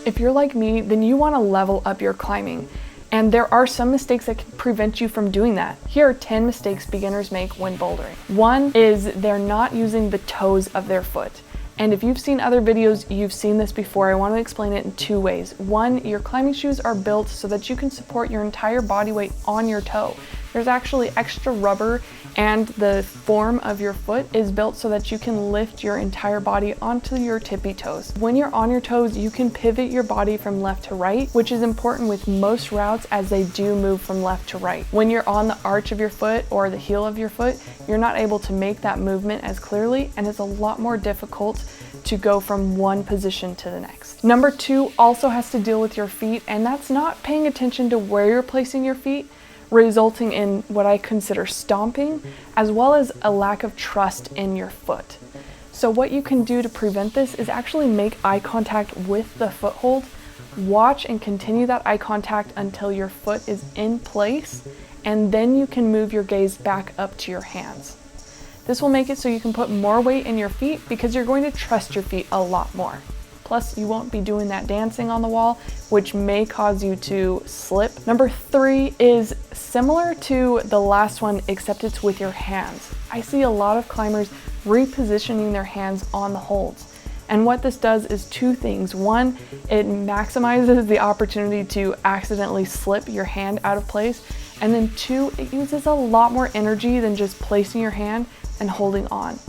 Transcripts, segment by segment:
If you're like me, then you want to level up your climbing. And there are some mistakes that can prevent you from doing that. Here are 10 mistakes beginners make when bouldering. One is they're not using the toes of their foot. And if you've seen other videos, you've seen this before. I want to explain it in two ways. One, your climbing shoes are built so that you can support your entire body weight on your toe. There's actually extra rubber, and the form of your foot is built so that you can lift your entire body onto your tippy toes. When you're on your toes, you can pivot your body from left to right, which is important with most routes as they do move from left to right. When you're on the arch of your foot or the heel of your foot, you're not able to make that movement as clearly, and it's a lot more difficult to go from one position to the next. Number two also has to deal with your feet, and that's not paying attention to where you're placing your feet, resulting in what I consider stomping, as well as a lack of trust in your foot. So what you can do to prevent this is actually make eye contact with the foothold. Watch and continue that eye contact until your foot is in place, and then you can move your gaze back up to your hands. This will make it so you can put more weight in your feet because you're going to trust your feet a lot more. Plus, you won't be doing that dancing on the wall, which may cause you to slip. Number three is similar to the last one, except it's with your hands. I see a lot of climbers repositioning their hands on the holds. And what this does is two things. One, it maximizes the opportunity to accidentally slip your hand out of place. And then two, it uses a lot more energy than just placing your hand and holding on.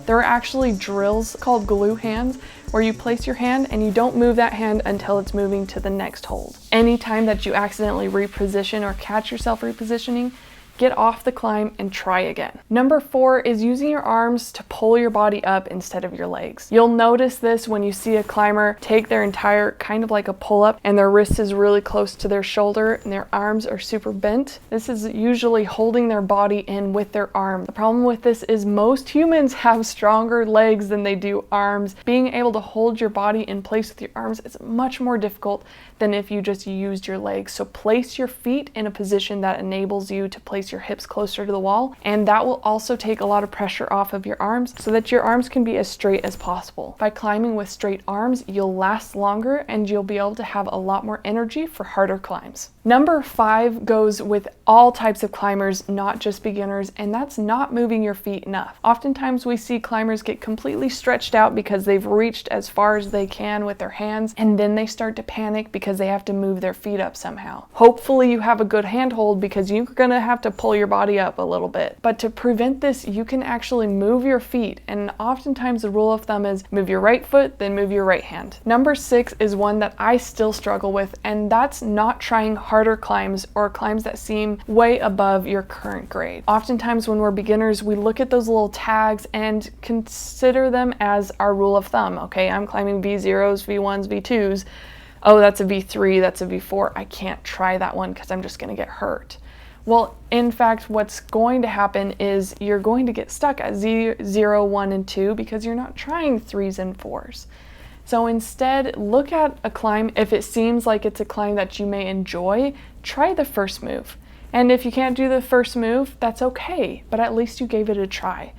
There are actually drills called glue hands where you place your hand and you don't move that hand until it's moving to the next hold. Anytime that you accidentally reposition or catch yourself repositioning, get off the climb and try again. Number four is using your arms to pull your body up instead of your legs. You'll notice this when you see a climber take their entire, kind of like a pull-up, and their wrist is really close to their shoulder and their arms are super bent. This is usually holding their body in with their arm. The problem with this is most humans have stronger legs than they do arms. Being able to hold your body in place with your arms is much more difficult than if you just used your legs. So place your feet in a position that enables you to place your hips closer to the wall, and that will also take a lot of pressure off of your arms so that your arms can be as straight as possible. By climbing with straight arms, you'll last longer and you'll be able to have a lot more energy for harder climbs. Number five goes with all types of climbers, not just beginners, and that's not moving your feet enough. Oftentimes we see climbers get completely stretched out because they've reached as far as they can with their hands, and then they start to panic because they have to move their feet up somehow. Hopefully you have a good handhold because you're gonna have to pull your body up a little bit. But to prevent this, you can actually move your feet, and oftentimes the rule of thumb is move your right foot, then move your right hand. Number six is one that I still struggle with, and that's not trying harder climbs or climbs that seem way above your current grade. Oftentimes when we're beginners, we look at those little tags and consider them as our rule of thumb. Okay, I'm climbing V0s, V1s, V2s. Oh, that's a V3, that's a V4. I can't try that one because I'm just gonna get hurt. Well, in fact, what's going to happen is you're going to get stuck at 0, 1, and 2 because you're not trying 3s and 4s. So instead, look at a climb. If it seems like it's a climb that you may enjoy, try the first move. And if you can't do the first move, that's okay, but at least you gave it a try.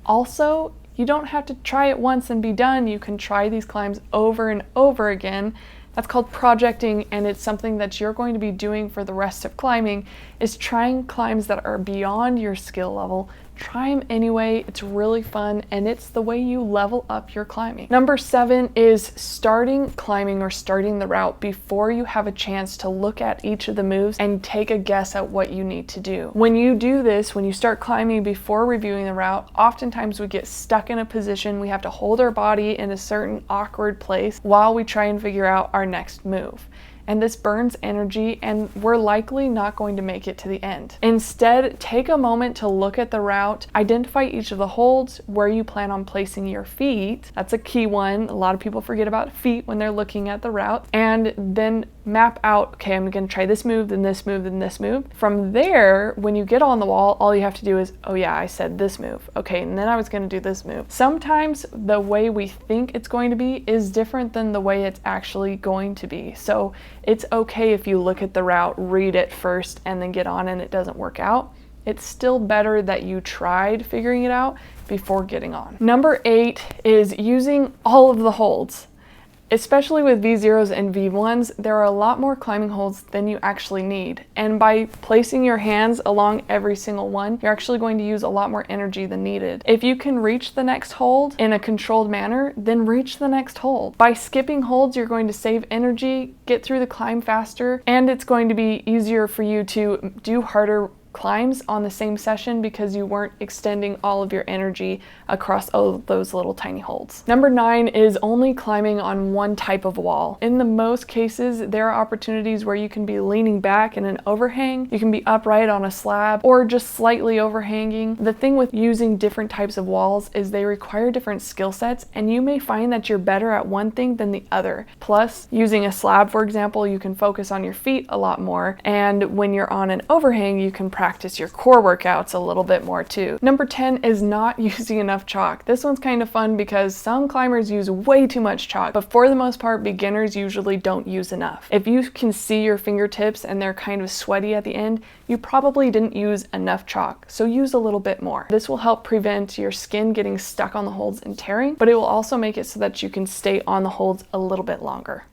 Also, you don't have to try it once and be done. You can try these climbs over and over again. That's called projecting, and it's something that you're going to be doing for the rest of climbing, is trying climbs that are beyond your skill level. Try them anyway. It's really fun, and it's the way you level up your climbing. Number 7 is starting climbing or starting the route before you have a chance to look at each of the moves and take a guess at what you need to do. When you do this, when you start climbing before reviewing the route, oftentimes we get stuck in a position. We have to hold our body in a certain awkward place while we try and figure out our next move. And this burns energy, and we're likely not going to make it to the end. Instead, take a moment to look at the route, identify each of the holds, where you plan on placing your feet. That's a key one. A lot of people forget about feet when they're looking at the route. And then map out, okay, I'm gonna try this move, then this move, then this move. From there, when you get on the wall, all you have to do is, oh yeah, I said this move. Okay, and then I was gonna do this move. Sometimes the way we think it's going to be is different than the way it's actually going to be. So it's okay if you look at the route, read it first, and then get on and it doesn't work out. It's still better that you tried figuring it out before getting on. Number 8 is using all of the holds. Especially with V0s and V1s, there are a lot more climbing holds than you actually need. And by placing your hands along every single one, you're actually going to use a lot more energy than needed. If you can reach the next hold in a controlled manner, then reach the next hold. By skipping holds, you're going to save energy, get through the climb faster, and it's going to be easier for you to do harder climbs on the same session because you weren't extending all of your energy across all of those little tiny holds. Number 9 is only climbing on one type of wall. In the most cases, there are opportunities where you can be leaning back in an overhang, you can be upright on a slab, or just slightly overhanging. The thing with using different types of walls is they require different skill sets, and you may find that you're better at one thing than the other. Plus, using a slab, for example, you can focus on your feet a lot more, and when you're on an overhang, you can practice your core workouts a little bit more too. Number 10 is not using enough chalk. This one's kind of fun because some climbers use way too much chalk, but for the most part, beginners usually don't use enough. If you can see your fingertips and they're kind of sweaty at the end, you probably didn't use enough chalk, so use a little bit more. This will help prevent your skin getting stuck on the holds and tearing, but it will also make it so that you can stay on the holds a little bit longer.